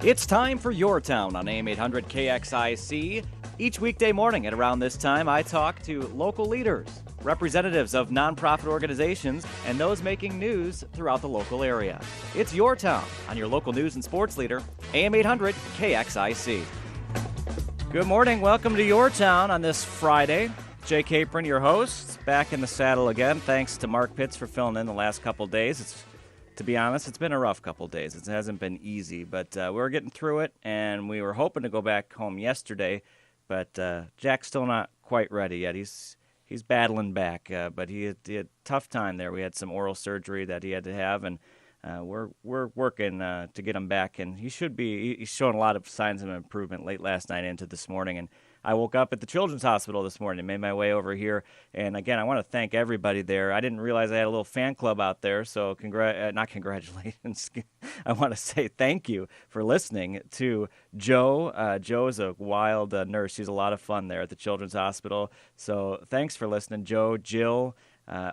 It's time for Your Town on AM 800 KXIC. Each weekday morning at around this time, I talk to local leaders, representatives of nonprofit organizations, and those making news throughout the local area. It's Your Town on your local news and sports leader, AM 800 KXIC. Good morning. Welcome to Your Town on this Friday. Jay Capron, your host, back in the saddle again. Thanks to Mark Pitts for filling in the last couple days. To be honest, it's been a rough couple days. It hasn't been easy, but we're getting through it, and we were hoping to go back home yesterday, but Jack's still not quite ready yet. He's battling back, but he had a tough time there. We had some oral surgery that he had to have, and we're working to get him back, and he's showing a lot of signs of improvement late last night into this morning, and I woke up at the Children's Hospital this morning and made my way over here. And, again, I want to thank everybody there. I didn't realize I had a little fan club out there, so not congratulations. I want to say thank you for listening to Jo. Jo is a wild nurse. She's a lot of fun there at the Children's Hospital. So thanks for listening, Jo, Jill,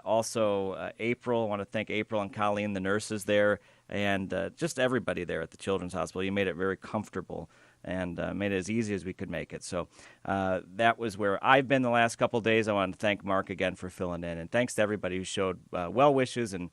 also April. I want to thank April and Colleen, the nurses there, and just everybody there at the Children's Hospital. You made it very comfortable and made it as easy as we could make it. So that was where I've been the last couple of days. I want to thank Mark again for filling in. And thanks to everybody who showed well wishes and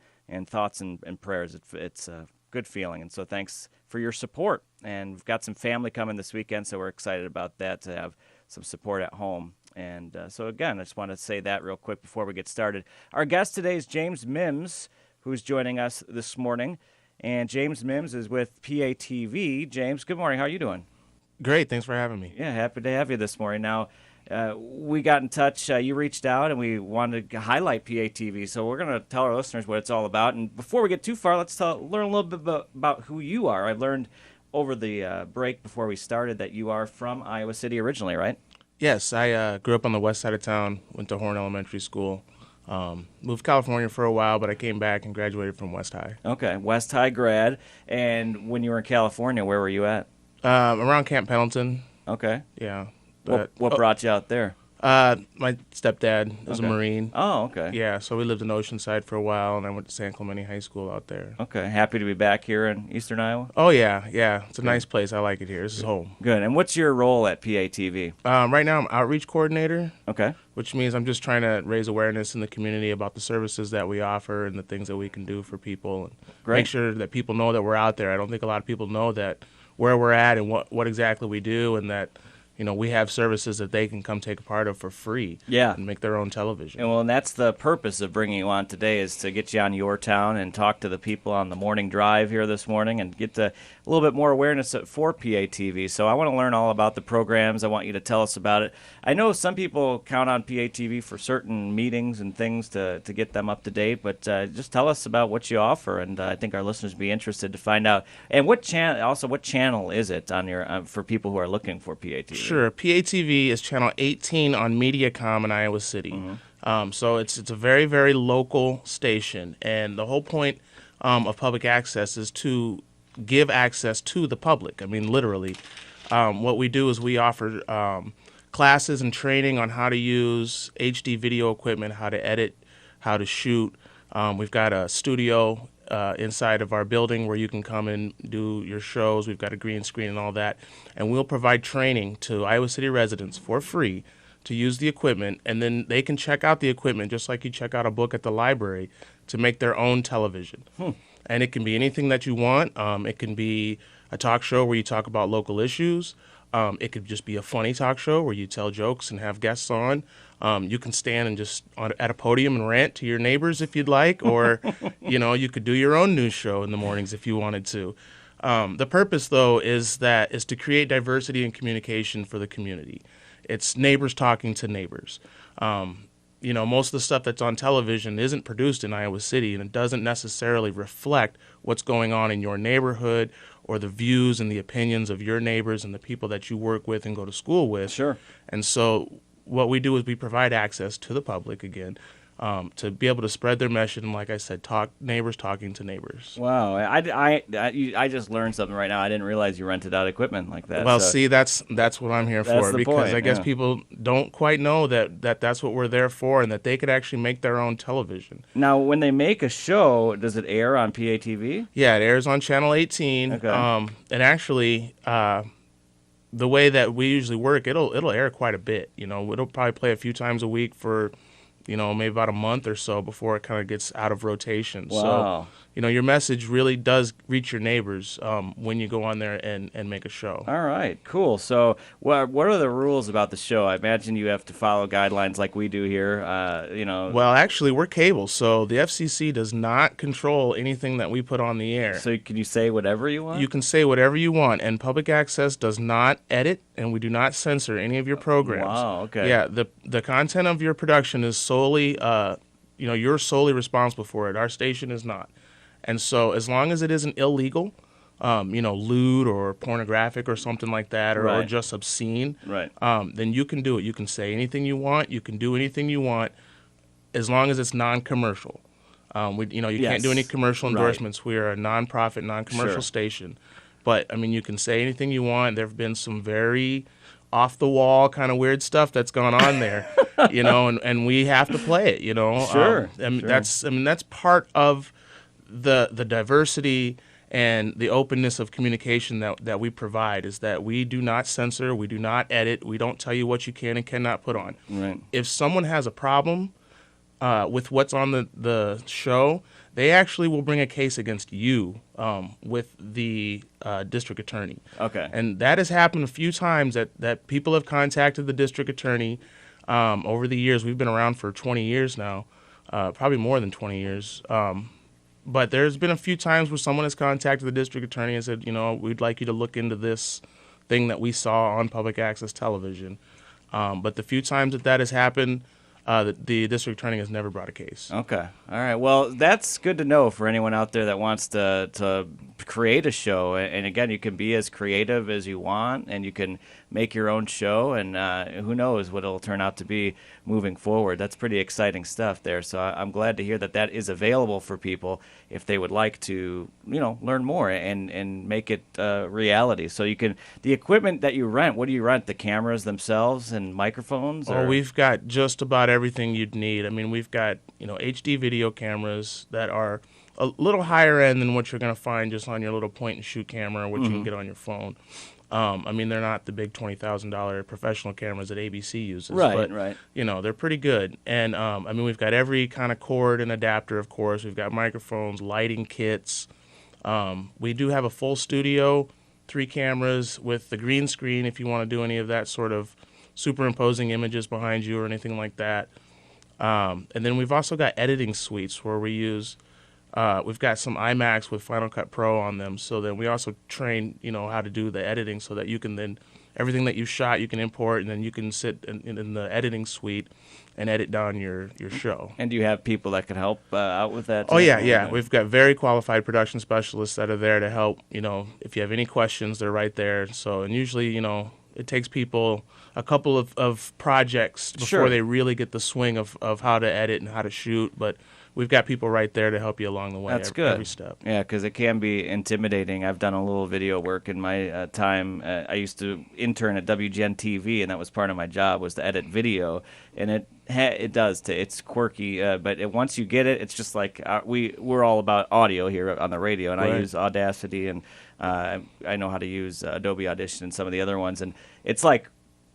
thoughts and prayers. It's a good feeling. And so thanks for your support. And we've got some family coming this weekend, so we're excited about that, to have some support at home. And so, again, I just want to say that real quick before we get started. Our guest today is James Mims, who's joining us this morning. And James Mims is with PATV. James, good morning. How are you doing? Great. Thanks for having me. Yeah, happy to have you this morning. Now, we got in touch. You reached out, and we wanted to highlight PATV. So we're going to tell our listeners what it's all about. And before we get too far, let's learn a little bit about who you are. I learned over the break before we started that you are from Iowa City originally, right? Yes. I grew up on the west side of town, went to Horn Elementary School. Moved to California for a while, but I came back and graduated from West High. Okay, West High grad. And when you were in California, where were you at? Around Camp Pendleton. Okay. Yeah. What brought you out there? My stepdad was a Marine. Oh, okay. Yeah, so we lived in Oceanside for a while, and I went to San Clemente High School out there. Okay. Happy to be back here in Eastern Iowa? Oh, yeah. It's a nice place. I like it here. This is home. Good. And what's your role at PATV? Right now, I'm outreach coordinator. Okay. Which means I'm just trying to raise awareness in the community about the services that we offer and the things that we can do for people. And Great. Make sure that people know that we're out there. I don't think a lot of people know that where we're at and what exactly we do, and that we have services that they can come take a part of for free. Yeah. And make their own television. And that's the purpose of bringing you on today, is to get you on Your Town and talk to the people on the morning drive here this morning and get a little bit more awareness for PATV. So I want to learn all about the programs. I want you to tell us about it. I know some people count on PATV for certain meetings and things to get them up to date, but just tell us about what you offer, and I think our listeners would be interested to find out. And what channel is it on your for people who are looking for PATV? Sure. PATV is channel 18 on Mediacom in Iowa City. Mm-hmm. So it's a very, very local station, and the whole point of public access is to give access to the public. I mean, literally. What we do is we offer classes and training on how to use HD video equipment, how to edit, how to shoot. We've got a studio inside of our building where you can come and do your shows. We've got a green screen and all that. And we'll provide training to Iowa City residents for free to use the equipment, and then they can check out the equipment just like you check out a book at the library to make their own television. And it can be anything that you want. It can be a talk show where you talk about local issues. It could just be a funny talk show where you tell jokes and have guests on. You can stand and just at a podium and rant to your neighbors if you'd like, or you could do your own news show in the mornings if you wanted to. The purpose, though, is to create diversity and communication for the community. It's neighbors talking to neighbors. Most of the stuff that's on television isn't produced in Iowa City, and it doesn't necessarily reflect what's going on in your neighborhood or the views and the opinions of your neighbors and the people that you work with and go to school with. Sure. And so what we do is we provide access to the public, again, to be able to spread their message and, like I said, neighbors talking to neighbors. Wow, I just learned something right now. I didn't realize you rented out equipment like that. Well, so see, that's what I'm here that's for, the because point, I guess yeah. people don't quite know that's what we're there for, and that they could actually make their own television. Now, when they make a show, does it air on PATV? Yeah, it airs on Channel 18. Okay. And actually, the way that we usually work, it'll air quite a bit. It'll probably play a few times a week for, maybe about a month or so before it kind of gets out of rotation. Wow. So, your message really does reach your neighbors when you go on there and make a show. All right, cool. So what are the rules about the show? I imagine you have to follow guidelines like we do here, Well, actually, we're cable, so the FCC does not control anything that we put on the air. So can you say whatever you want? You can say whatever you want, and public access does not edit, and we do not censor any of your programs. Wow, okay. Yeah, the content of your production is solely, you're solely responsible for it. Our station is not. And so as long as it isn't illegal, lewd or pornographic or something like that, or Right. just obscene, Right. then you can do it. You can say anything you want. You can do anything you want, as long as it's non-commercial. You can't do any commercial Right. endorsements. We are a non-profit, non-commercial Sure. station. But, you can say anything you want. There have been some very off-the-wall kind of weird stuff that's gone on there, and we have to play it, Sure. And Sure. that's part of the diversity and the openness of communication that we provide, is that we do not censor, we do not edit, we don't tell you what you can and cannot put on. Right. If someone has a problem with what's on the show, they actually will bring a case against you with the district attorney. Okay. And that has happened a few times that people have contacted the district attorney over the years. We've been around for 20 years now, probably more than 20 years. But there's been a few times where someone has contacted the district attorney and said, we'd like you to look into this thing that we saw on public access television. But the few times that has happened, the district attorney has never brought a case. Okay. All right. Well, that's good to know for anyone out there that wants to create a show. And again, you can be as creative as you want, and you can make your own show. And who knows what it'll turn out to be moving forward. That's pretty exciting stuff there. So I'm glad to hear that is available for people if they would like to, learn more and make it reality. So the equipment that you rent, what do you rent? The cameras themselves and microphones? Oh, we've got just about everything you'd need. We've got, HD video cameras that are a little higher end than what you're going to find just on your little point and shoot camera, or what you can get on your phone. They're not the big $20,000 professional cameras that ABC uses. Right, but, right. They're pretty good. And, we've got every kind of cord and adapter, of course. We've got microphones, lighting kits. We do have a full studio, 3 cameras with the green screen if you want to do any of that sort of superimposing images behind you or anything like that. And then we've also got editing suites where we use... we've got some iMacs with Final Cut Pro on them, so then we also train, how to do the editing, so that you can then, everything that you shot, you can import, and then you can sit in the editing suite and edit down your show. And do you have people that can help out with that? Oh, yeah. We've got very qualified production specialists that are there to help. If you have any questions, they're right there. So, and usually, it takes people a couple of projects before Sure. they really get the swing of how to edit and how to shoot, but we've got people right there to help you along the way. That's good. Every step. Yeah, because it can be intimidating. I've done a little video work in my time. I used to intern at WGN TV, and that was part of my job, was to edit video. And it does. It's quirky, but once you get it, it's just like we're all about audio here on the radio, and Right. I use Audacity, and I know how to use Adobe Audition and some of the other ones. And it's like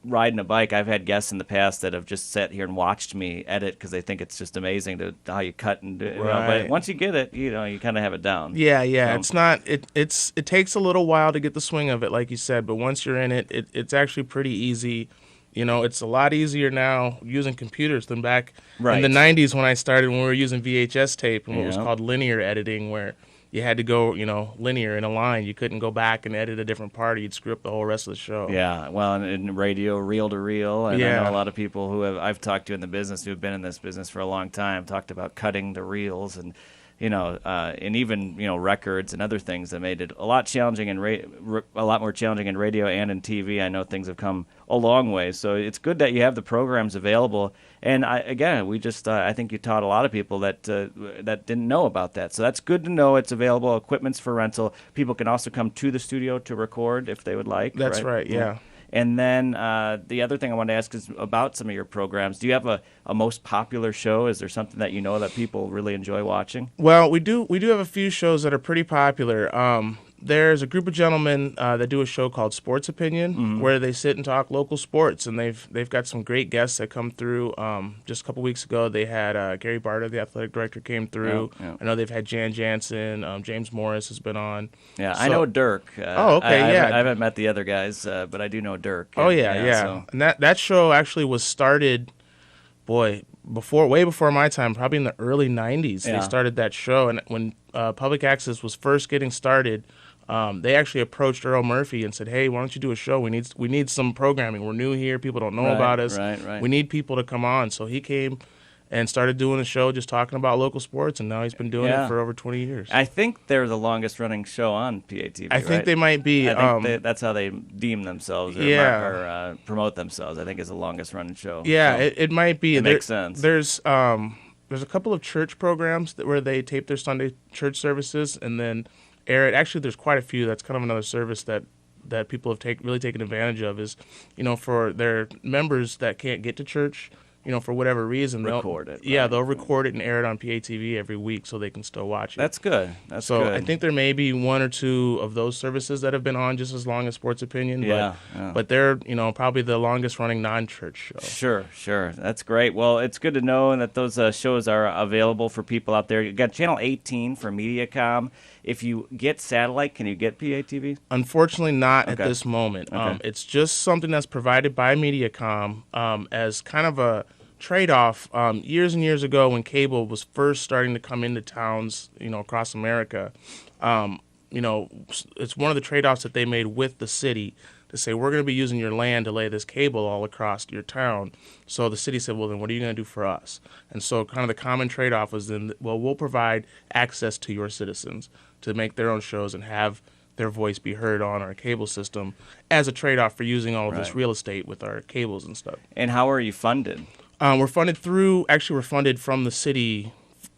riding a bike. I've had guests in the past that have just sat here and watched me edit because they think it's just amazing how you cut and do. Right. But once you get it, you kind of have it down. Yeah. So- It's not. It takes a little while to get the swing of it, like you said. But once you're in it, it's actually pretty easy. It's a lot easier now using computers than back Right. in the '90s when I started, when we were using VHS tape and what was Yeah. called linear editing, where you had to go, linear in a line. You couldn't go back and edit a different part. You'd screw up the whole rest of the show. Yeah, well, and in radio, reel to reel, and I Yeah. know a lot of people I've talked to in the business who have been in this business for a long time talked about cutting the reels, and and even records and other things that made it a lot challenging a lot more challenging in radio and in TV. I know things have come a long way, so it's good that you have the programs available. And I think you taught a lot of people that didn't know about that. So that's good to know. It's available. Equipment's for rental. People can also come to the studio to record if they would like. That's right. Yeah. And then the other thing I wanted to ask is about some of your programs. Do you have a most popular show? Is there something that that people really enjoy watching? Well, we do have a few shows that are pretty popular. There's a group of gentlemen that do a show called Sports Opinion, where they sit and talk local sports, and they've got some great guests that come through. Just a couple weeks ago, they had Gary Barta, the athletic director, came through. Yeah. I know they've had Jan Jansen, James Morris has been on. Yeah, so, I know Dirk. Oh, okay, I haven't met the other guys, but I do know Dirk. Oh, yeah. So. And that show actually was started, way before my time, probably in the early 90s. Yeah. They started that show, and when public access was first getting started, they actually approached Earl Murphy and said, "Hey, why don't you do a show? We need some programming. We're new here. People don't know about us. Right. We need people to come on." So he came and started doing a show just talking about local sports, and now he's been doing it for over 20 years. I think they're the longest running show on PATV. I think they might be. I think that's how they deem themselves or promote themselves. I think is the longest running show. Yeah, so it might be. It makes sense. There's a couple of church programs where they tape their Sunday church services and then air it. Actually, there's quite a few. That's kind of another service that people have really taken advantage of is, for their members that can't get to church, for whatever reason. They'll record it. Yeah, they'll record it and air it on PATV every week so they can still watch it. That's good. So I think there may be one or two of those services that have been on just as long as Sports Opinion. But they're, probably the longest running non-church show. Sure. That's great. Well, it's good to know that those shows are available for people out there. You got Channel 18 for MediaCom. If you get satellite, can you get PATV? Unfortunately, not at this moment. Okay. It's just something that's provided by MediaCom as kind of a trade-off. Years and years ago, when cable was first starting to come into towns, across America, it's one of the trade-offs that they made with the city to say, we're going to be using your land to lay this cable all across your town. So the city said, well, then what are you going to do for us? And so kind of the common trade-off was then, well, we'll provide access to your citizens to make their own shows and have their voice be heard on our cable system as a trade-off for using all of this real estate with our cables and stuff. And how are you funded? We're funded from the city,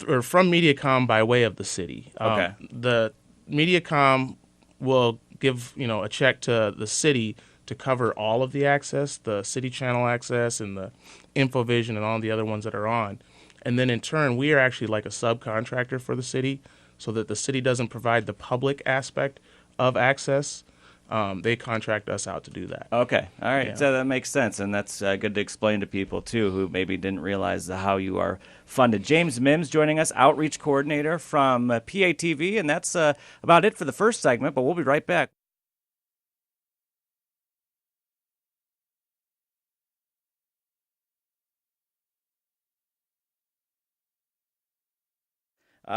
or from MediaCom by way of the city. Okay. The MediaCom will give, a check to the city to cover all of the access, the city channel access and the InfoVision and all the other ones that are on. And then in turn, we are actually like a subcontractor for the city so that the city doesn't provide the public aspect of access. They contract us out to do that. Okay. All right. Yeah. So that makes sense, and that's good to explain to people, too, who maybe didn't realize how you are funded. James Mims joining us, Outreach Coordinator from PATV, and that's about it for the first segment, but we'll be right back.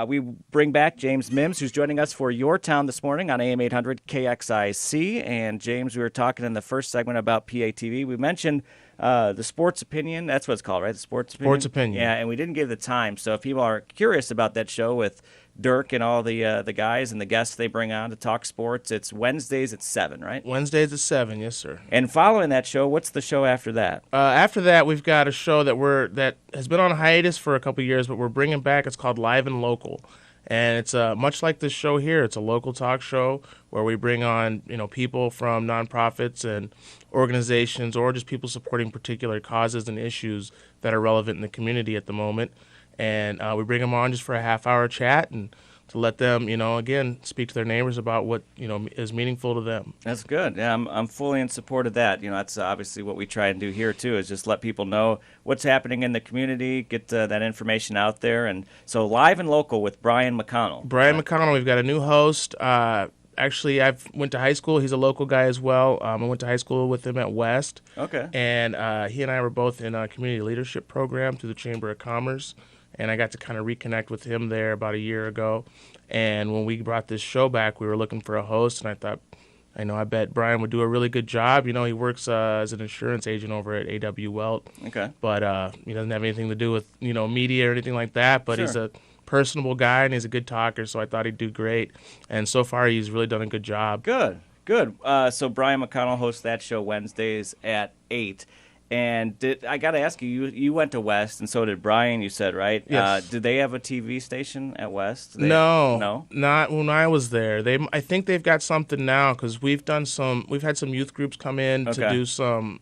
We bring back James Mims, who's joining us for Your Town this morning on AM 800 KXIC. And James, we were talking in the first segment about PATV. We mentioned the Sports Opinion. That's what it's called, right? The Sports Opinion? Sports Opinion. Yeah, and we didn't give the time. So if people are curious about that show with Dirk and all the guys and the guests they bring on to talk sports, it's Wednesdays at 7, right? Wednesdays at 7, yes, sir. And following that show, what's the show after that? After that, we've got a show that has been on hiatus for a couple years, but we're bringing back. It's called Live and Local. And it's much like this show here. It's a local talk show where we bring on people from nonprofits and organizations or just people supporting particular causes and issues that are relevant in the community at the moment. And we bring them on just for a half-hour chat and to let them, again, speak to their neighbors about what, is meaningful to them. That's good. Yeah, I'm fully in support of that. That's obviously what we try and do here, too, is just let people know what's happening in the community, get that information out there. And so Live and Local with Brian McConnell. McConnell, we've got a new host. Actually, I went to high school. He's a local guy as well. I went to high school with him at West. Okay. And he and I were both in a community leadership program through the Chamber of Commerce. And I got to kind of reconnect with him there about a year ago. And when we brought this show back, we were looking for a host. And I thought, I bet Brian would do a really good job. He works as an insurance agent over at A.W. Welt. Okay. But he doesn't have anything to do with, media or anything like that. But Sure. He's a personable guy, and he's a good talker, so I thought he'd do great. And so far, he's really done a good job. Good. So Brian McConnell hosts that show Wednesdays at 8. And I got to ask you, you went to West, and so did Brian, you said, right? Yes. Did they have a TV station at West? No, not when I was there. I think they've got something now, because we've had some youth groups come in to do some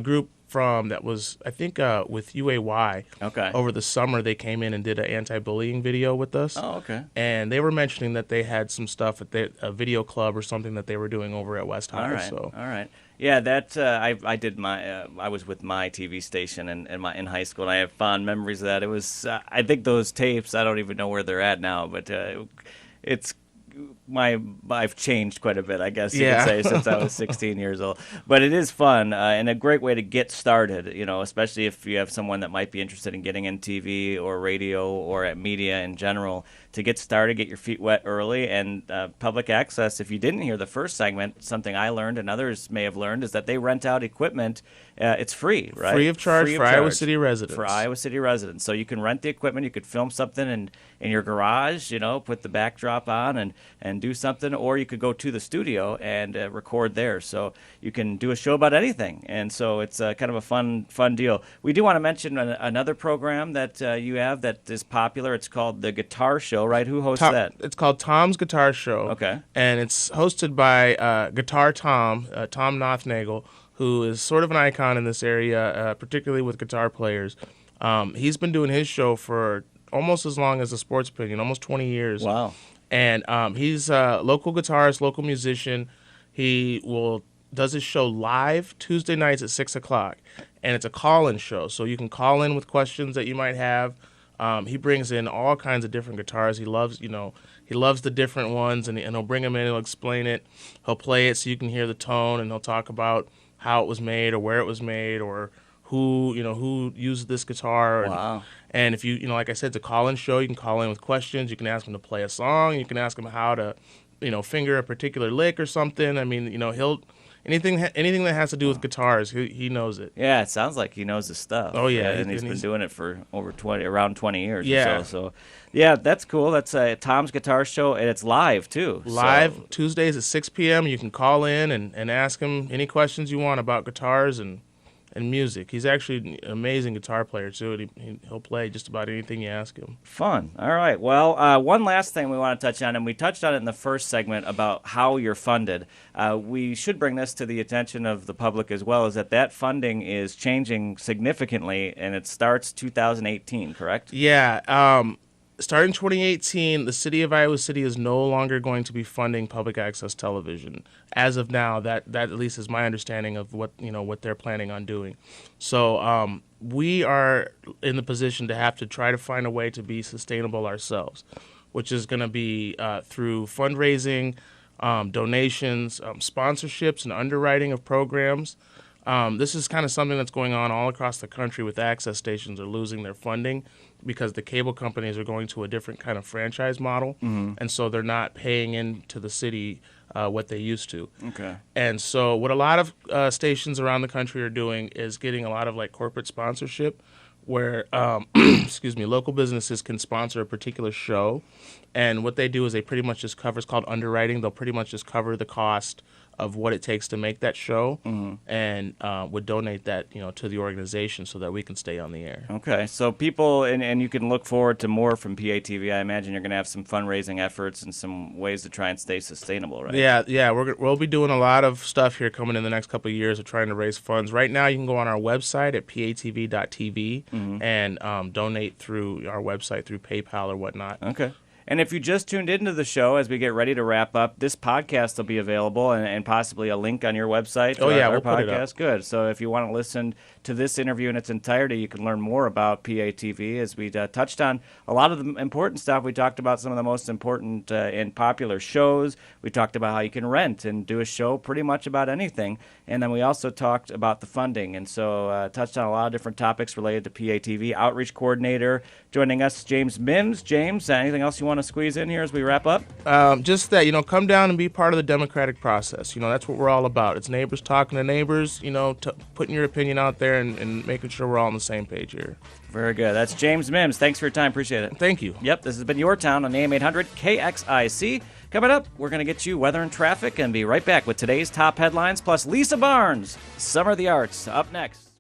group that was, I think, with UAY. Okay. Over the summer, they came in and did an anti-bullying video with us. Oh, okay. And they were mentioning that they had some stuff at a video club or something that they were doing over at West High. All right. Yeah, that I did my I was with my TV station in high school, and I have fond memories of that. It was I think those tapes, I don't even know where they're at now, but I've changed quite a bit, I guess you could say, since I was 16 years old. But it is fun and a great way to get started, especially if you have someone that might be interested in getting in TV or radio or at media in general. To get started, get your feet wet early, and public access, if you didn't hear the first segment, something I learned and others may have learned, is that they rent out equipment. It's free, right? Free of charge for Iowa City residents. For Iowa City residents. So you can rent the equipment. You could film something in your garage, put the backdrop on and do something, or you could go to the studio and record there. So you can do a show about anything. And so it's kind of a fun deal. We do want to mention another program that you have that is popular. It's called The Guitar Show. Right? Who hosts that? It's called Tom's Guitar Show. Okay. And it's hosted by Guitar Tom Nothnagel, who is sort of an icon in this area, particularly with guitar players. He's been doing his show for almost as long as the Sports Opinion, almost 20 years. Wow. And he's a local guitarist, local musician. He does his show live Tuesday nights at 6 o'clock. And it's a call-in show, so you can call in with questions that you might have. He brings in all kinds of different guitars. He loves the different ones, and he'll bring them in. He'll explain it. He'll play it so you can hear the tone, and he'll talk about how it was made or where it was made or who used this guitar. Wow. And if like I said, it's a call-in show. You can call in with questions. You can ask him to play a song. You can ask him how to, finger a particular lick or something. I mean, he'll anything that has to do with guitars, he knows it. Yeah, it sounds like he knows his stuff. Oh yeah, and he's been doing it for around 20 years. Yeah. Or so yeah, that's cool. That's Tom's Guitar Show, and it's live too. Live Tuesdays at 6 p.m. You can call in and ask him any questions you want about guitars and music. He's actually an amazing guitar player too. He'll play just about anything you ask him. Fun. All right. Well, one last thing we want to touch on, and we touched on it in the first segment about how you're funded. We should bring this to the attention of the public as well, is that funding is changing significantly, and it starts 2018, correct? Yeah. Starting 2018, the city of Iowa City is no longer going to be funding public access television. As of now, that at least is my understanding of what they're planning on doing. So we are in the position to have to try to find a way to be sustainable ourselves, which is going to be through fundraising, donations, sponsorships, and underwriting of programs. This is kind of something that's going on all across the country with access stations are losing their funding because the cable companies are going to a different kind of franchise model, and so they're not paying into the city what they used to. Okay. And so what a lot of stations around the country are doing is getting a lot of corporate sponsorship where local businesses can sponsor a particular show, and what they do is they pretty much just cover, it's called underwriting, they'll pretty much just cover the cost of what it takes to make that show, and would donate that to the organization so that we can stay on the air. Okay, so people, and you can look forward to more from PATV. I imagine you're going to have some fundraising efforts and some ways to try and stay sustainable, right? Yeah, we'll be doing a lot of stuff here coming in the next couple of years of trying to raise funds. Right now, you can go on our website at patv.tv and donate through our website through PayPal or whatnot. Okay. And if you just tuned into the show as we get ready to wrap up, this podcast will be available and possibly a link on your website. Oh, yeah, our we'll podcast. put it up. Good. So if you want to listen to this interview in its entirety, you can learn more about PATV as we touched on a lot of the important stuff. We talked about some of the most important and popular shows. We talked about how you can rent and do a show pretty much about anything. And then we also talked about the funding. And so touched on a lot of different topics related to PATV. Outreach coordinator joining us, James Mims. James, anything else you want to to squeeze in here as we wrap up? Just that, come down and be part of the democratic process. That's what we're all about. It's neighbors talking to neighbors, putting your opinion out there and making sure we're all on the same page here. Very good. That's James Mims. Thanks for your time. Appreciate it. Thank you. Yep, this has been Your Town on AM 800 KXIC. Coming up, we're going to get you weather and traffic and be right back with today's top headlines, plus Lisa Barnes, Summer of the Arts, up next.